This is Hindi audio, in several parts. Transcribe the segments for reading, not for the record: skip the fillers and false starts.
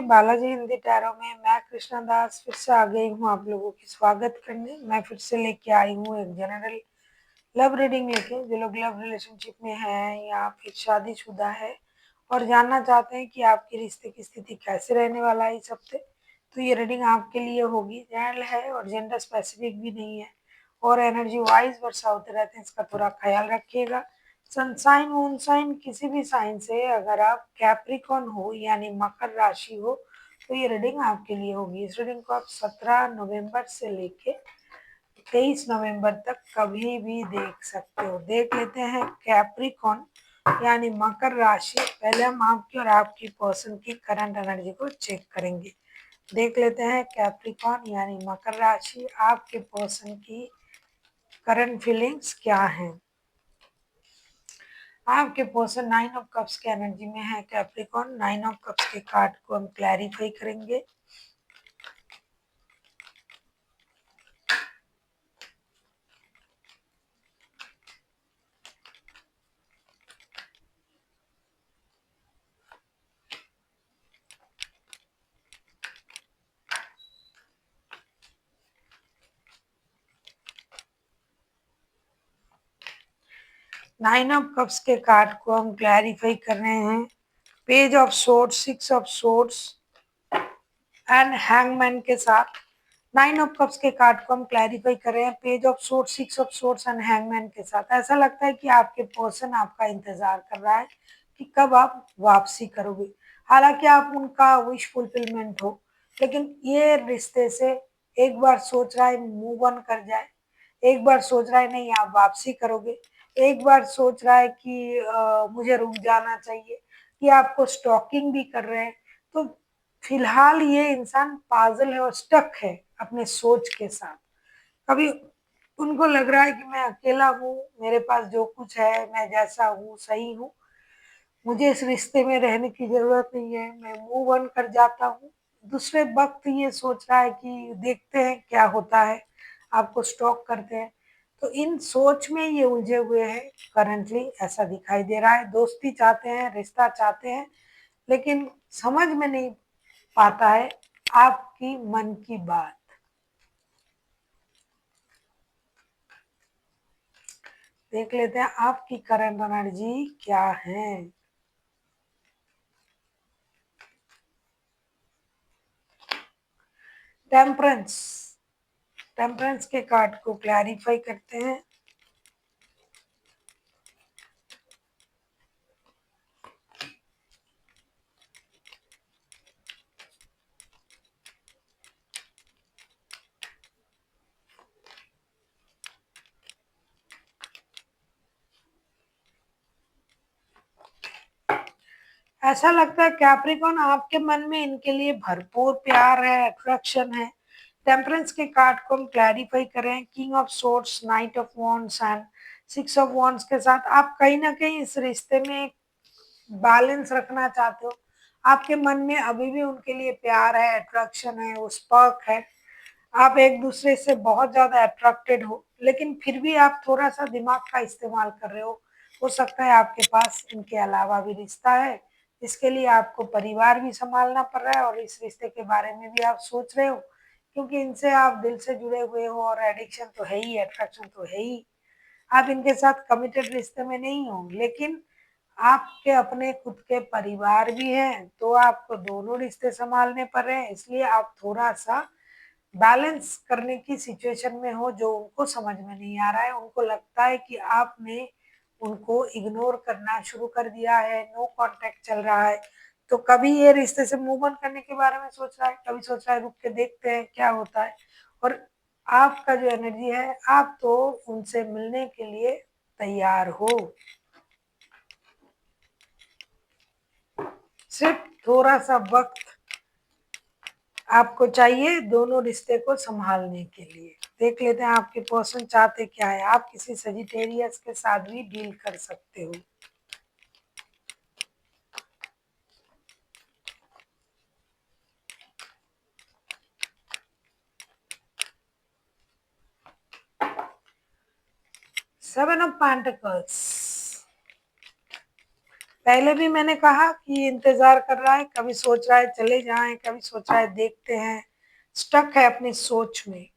बालाजी हिंदी टैरो में मैं कृष्णा दास फिर से आ गई हूँ आप लोगों की स्वागत करने। मैं फिर से लेके आई हूँ एक जनरल लव रीडिंग लेके। जो लोग लव रिलेशनशिप में हैं या फिर शादीशुदा है और जानना चाहते हैं कि आपके रिश्ते की स्थिति कैसे रहने वाला है इस हफ्ते, तो ये रीडिंग आपके लिए होगी। जनरल है और जेंडर स्पेसिफिक भी नहीं है और एनर्जी वाइज वर्षा होते रहते हैं, इसका थोड़ा ख्याल रखिएगा। सनसाइन मूनसाइन किसी भी साइन से अगर आप कैप्रिकॉन हो यानी मकर राशि हो तो ये रीडिंग आपके लिए होगी। इस रीडिंग को आप 17 नवंबर से लेके 23 नवंबर तक कभी भी देख सकते हो। देख लेते हैं कैप्रिकॉन यानी मकर राशि। पहले हम आपकी और आपकी पर्सन की करंट एनर्जी को चेक करेंगे। देख लेते हैं कैप्रिकॉन यानी मकर राशि, आपके पर्सन की करंट फीलिंग्स क्या हैं। आपके पर्सन 9 ऑफ कप्स के एनर्जी में है कैप्रिकॉन। 9 ऑफ कप्स के कार्ड को हम क्लैरिफाई करेंगे। नाइन ऑफ कप्स के कार्ड को हम क्लैरिफाई कर रहे हैं। Page of swords, 6 of swords and hangman के साथ। 9 ऑफ कप्स के कार्ड को हम क्लैरिफाई कर रहे हैं page of swords, 6 of swords and hangman के साथ। ऐसा लगता है कि आपके पर्सन आपका इंतजार कर रहा है कि कब आप वापसी करोगे। हालांकि आप उनका विश फुलफिलमेंट हो, लेकिन ये रिश्ते से एक बार सोच रहा है मूव ऑन कर जाए, एक बार सोच रहा है नहीं आप वापसी करोगे, एक बार सोच रहा है कि मुझे रुक जाना चाहिए, कि आपको स्टॉकिंग भी कर रहे हैं। तो फिलहाल ये इंसान पागल है और स्टक है अपने सोच के साथ। कभी उनको लग रहा है कि मैं अकेला हूँ, मेरे पास जो कुछ है, मैं जैसा हूँ सही हूँ, मुझे इस रिश्ते में रहने की जरूरत नहीं है, मैं मूव ऑन कर जाता हूँ। दूसरे वक्त ये सोच रहा है कि देखते हैं क्या होता है, आपको स्टॉक करते हैं। तो इन सोच में ये उलझे हुए हैं करंटली, ऐसा दिखाई दे रहा है। दोस्ती चाहते हैं, रिश्ता चाहते हैं, लेकिन समझ में नहीं पाता है आपकी मन की बात। देख लेते हैं आपकी करंट एनर्जी क्या है। टेम्परेंस, टेम्परेंस के कार्ड को क्लैरिफाई करते हैं। ऐसा लगता है कैप्रिकॉन आपके मन में इनके लिए भरपूर प्यार है, अट्रैक्शन है। टेम्परेंस के कार्ड को हम क्लैरिफाई करें king of swords, night of wands and 6 of wands के साथ। आप कहीं ना कहीं इस रिश्ते में एक बैलेंस रखना चाहते हो। आपके मन में अभी भी उनके लिए प्यार है, अट्रैक्शन है, वो स्पर्क है। आप एक दूसरे से बहुत ज्यादा अट्रैक्टेड हो, लेकिन फिर भी आप थोड़ा सा दिमाग का इस्तेमाल कर रहे हो सकता है आपके पास इनके अलावा भी रिश्ता है, इसके लिए आपको परिवार भी संभालना पड़ रहा है और इस रिश्ते के बारे में भी आप सोच रहे हो, क्योंकि इनसे आप दिल से जुड़े हुए हो और एडिक्शन तो है ही, अट्रैक्शन तो है ही। आप इनके साथ कमिटेड रिश्ते में नहीं हो, लेकिन आपके अपने खुद के परिवार भी हैं, तो आपको दोनों रिश्ते संभालने पड़ रहे हैं। इसलिए आप थोड़ा सा बैलेंस करने की सिचुएशन में हो, जो उनको समझ में नहीं आ रहा है। उनको लगता है कि आपने उनको इग्नोर करना शुरू कर दिया है, नो कांटेक्ट चल रहा है। तो कभी ये रिश्ते से मूव ऑन करने के बारे में सोच रहा है, कभी सोच रहा है रुक के देखते हैं क्या होता है। और आपका जो एनर्जी है, आप तो उनसे मिलने के लिए तैयार हो, सिर्फ थोड़ा सा वक्त आपको चाहिए दोनों रिश्ते को संभालने के लिए। देख लेते हैं आपके पर्सन चाहते क्या है। आप किसी सजिटेरियस के साथ भी डील कर सकते हो। सेवन ऑफ पेंटिकल्स, पहले भी मैंने कहा कि इंतज़ार कर रहा है, कभी सोच रहा है चले जाएँ, कभी सोच रहा है देखते हैं, स्टक है अपनी सोच में।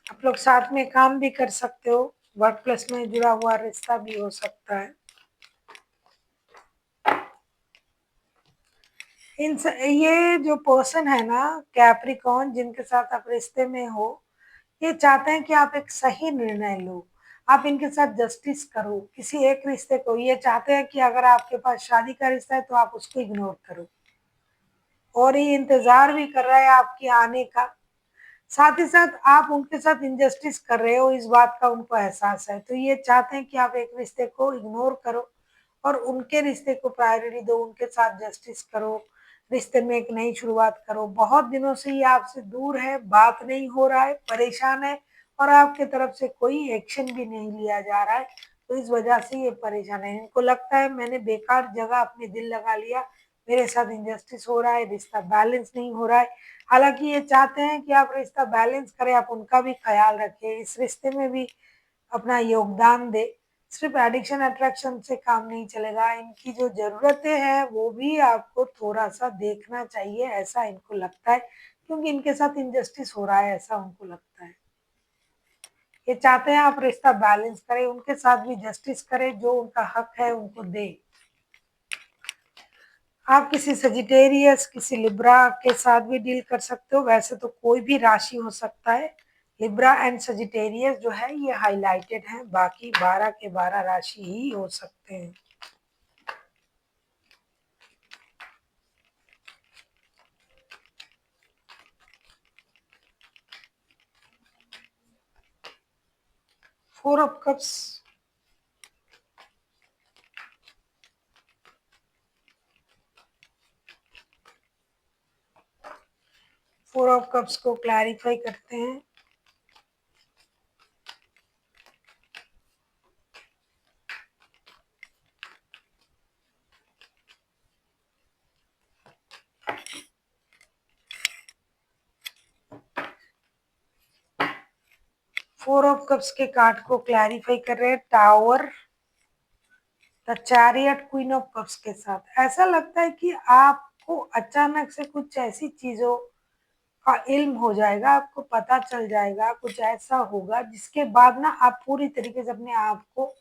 आप लोग साथ में काम भी कर सकते हो, वर्क प्लेस में जुड़ा हुआ रिश्ता भी हो सकता है। ये जो पर्सन है ना कैप्रिकॉर्न जिनके साथ आप रिश्ते में हो, ये चाहते हैं कि आप एक सही निर्णय लो। आप इनके साथ जस्टिस करो, किसी एक रिश्ते को। ये चाहते हैं कि अगर आपके पास शादी का रिश्ता है तो आप उसको इग्नोर करो, और ये इंतज़ार भी कर रहा है आपके आने का। साथ ही साथ आप उनके साथ इनजस्टिस कर रहे हो, इस बात का उनको एहसास है। तो ये चाहते हैं कि आप एक रिश्ते को इग्नोर करो और उनके रिश्ते को प्रायोरिटी दो, उनके साथ जस्टिस करो, रिश्ते में एक नई शुरुआत करो। बहुत दिनों से ये आपसे दूर है, बात नहीं हो रहा है, परेशान है, और आपकी तरफ से कोई एक्शन भी नहीं लिया जा रहा है। तो इस वजह से ये परेशान है। इनको लगता है मैंने बेकार जगह अपने दिल लगा लिया, मेरे साथ इनजस्टिस हो रहा है, रिश्ता बैलेंस नहीं हो रहा है। हालाँकि ये चाहते हैं कि आप रिश्ता बैलेंस करें, आप उनका भी ख़्याल रखें, इस रिश्ते में भी अपना योगदान दें। सिर्फ़ एडिक्शन अट्रैक्शन से काम नहीं चलेगा, इनकी जो ज़रूरतें हैं वो भी आपको थोड़ा-सा देखना चाहिए, ऐसा इनको लगता है, क्योंकि इनके साथ इनजस्टिस हो रहा है, ऐसा उनको लगता है। ये चाहते हैं आप रिश्ता बैलेंस करें, उनके साथ भी जस्टिस करें, जो उनका हक है उनको दें। आप किसी सजिटेरियस, किसी लिब्रा के साथ भी डील कर सकते हो, वैसे तो कोई भी राशि हो सकता है। लिब्रा एंड सजिटेरियस जो है ये हाइलाइटेड हैं, बाकी 12 के 12 राशि ही हो सकते हैं। Four of cups, four of cups को क्लैरिफाई करते हैं। फोर ऑफ कप्स के कार्ड को क्लैरिफाई कर रहे हैं tower, the chariot, queen of cups के साथ। ऐसा लगता है कि आपको अचानक से कुछ ऐसी चीजों का इल्म हो जाएगा, आपको पता चल जाएगा, कुछ ऐसा होगा जिसके बाद ना आप पूरी तरीके से अपने आप को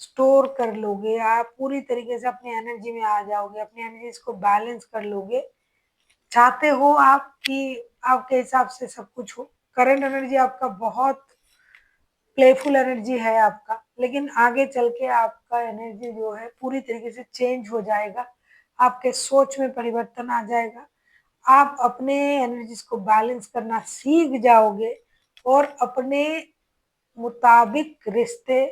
स्टोर कर लोगे, आप पूरी तरीके से अपनी एनर्जी में आ जाओगे, अपनी एनर्जीज को बैलेंस कर लोगे। चाहते हो आप कि आपके हिसाब से सब कुछ हो। करंट एनर्जी आपका बहुत प्लेफुल एनर्जी है आपका, लेकिन आगे चल के आपका एनर्जी जो है पूरी तरीके से चेंज हो जाएगा, आपके सोच में परिवर्तन आ जाएगा, आप अपने एनर्जीज को बैलेंस करना सीख जाओगे और अपने मुताबिक रिश्ते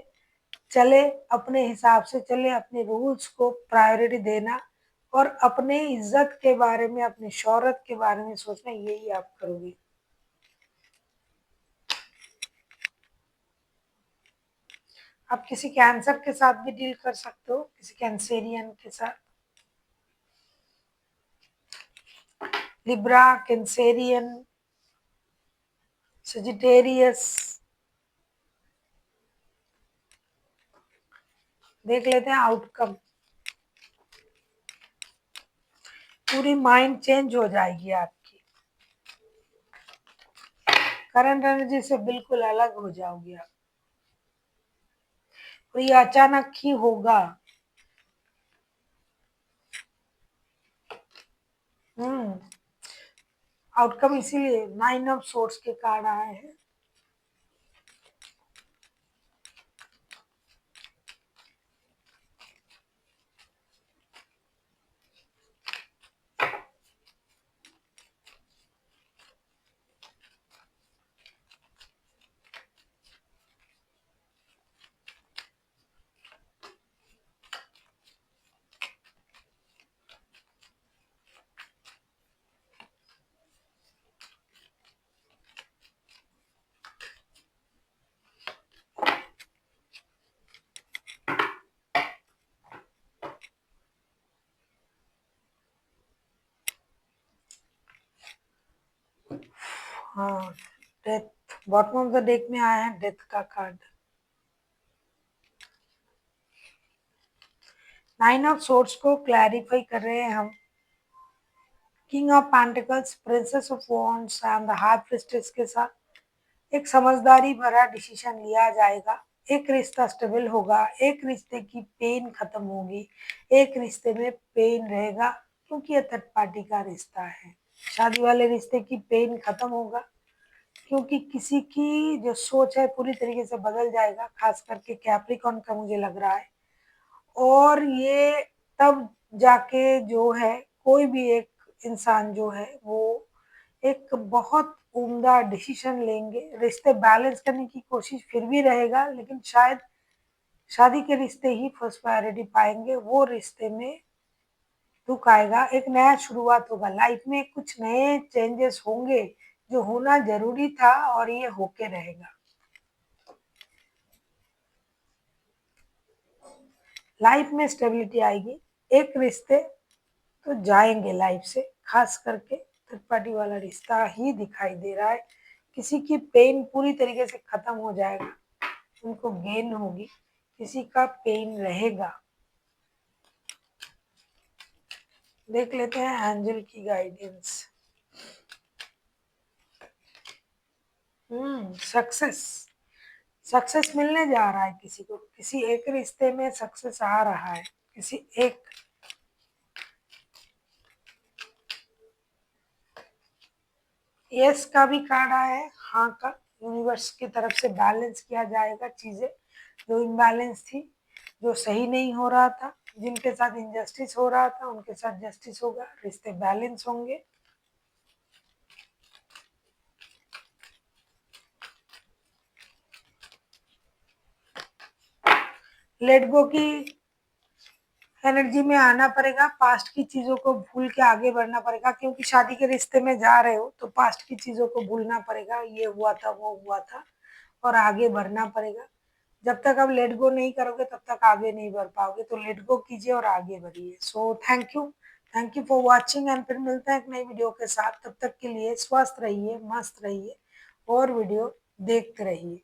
चले, अपने हिसाब से चले, अपने रूल्स को प्रायोरिटी देना और अपने इज्जत के बारे में, अपनी शोहरत के बारे में सोचना, यही आप करोगे। आप किसी कैंसर के साथ भी डील कर सकते हो, किसी कैंसेरियन के साथ। Libra, Cancerian, Sagittarius. देख लेते हैं आउटकम। पूरी माइंड चेंज हो जाएगी आपकी, करंट एनर्जी से बिल्कुल अलग हो जाओगे आप, और ये अचानक ही होगा। हम्म आउटकम इसीलिए 9 ऑफ सोर्स के कार्ड आए हैं। हाँ, death bottom of the deck में आया है डेथ का कार्ड। 9 ऑफ सोर्ड्स को क्लैरिफाई कर रहे हैं हम। King of pentacles, princess of wands and the high priestess के साथ एक समझदारी भरा डिसीजन लिया जाएगा। एक रिश्ता स्टेबल होगा, एक रिश्ते की पेन खत्म होगी, एक रिश्ते में पेन रहेगा क्योंकि ये थर्ड पार्टी का रिश्ता है। शादी वाले रिश्ते की पेन खत्म होगा क्योंकि किसी की जो सोच है पूरी तरीके से बदल जाएगा, खास करके कैप्रिकॉन का मुझे लग रहा है। और ये तब जाके जो है कोई भी एक इंसान जो है वो एक बहुत उम्दा डिसीजन लेंगे। रिश्ते बैलेंस करने की कोशिश फिर भी रहेगा, लेकिन शायद शादी के रिश्ते ही फर्स्ट प्रायोरिटी पाएंगे। वो रिश्ते में दुख आएगा, एक नया शुरुआत होगा, लाइफ में कुछ नए चेंजेस होंगे जो होना जरूरी था और ये होके रहेगा। लाइफ में स्टेबिलिटी आएगी, एक रिश्ते तो जाएंगे लाइफ से, खास करके थर्ड पार्टी वाला रिश्ता ही दिखाई दे रहा है। किसी की पेन पूरी तरीके से खत्म हो जाएगा, उनको गेन होगी, किसी का पेन रहेगा। देख लेते हैं एंजल की गाइडेंस। सक्सेस, सक्सेस मिलने जा रहा है किसी को, किसी एक रिश्ते में सक्सेस आ रहा है, किसी एक। यस का भी कार्ड आया है, हाँ का। यूनिवर्स की तरफ से बैलेंस किया जाएगा चीजें जो इम्बैलेंस थी, जो सही नहीं हो रहा था, जिनके साथ इनजस्टिस हो रहा था उनके साथ जस्टिस होगा, रिश्ते बैलेंस होंगे। लेट गो की एनर्जी में आना पड़ेगा, पास्ट की चीजों को भूल के आगे बढ़ना पड़ेगा, क्योंकि शादी के रिश्ते में जा रहे हो तो पास्ट की चीजों को भूलना पड़ेगा, ये हुआ था वो हुआ था, और आगे बढ़ना पड़ेगा। जब तक आप लेट गो नहीं करोगे तब तक आगे नहीं बढ़ पाओगे, तो लेट गो कीजिए और आगे बढ़िए। So thank you for watching and फिर मिलते हैं एक नई वीडियो के साथ। तब तक के लिए स्वस्थ रहिए, मस्त रहिए और वीडियो देखते रहिए।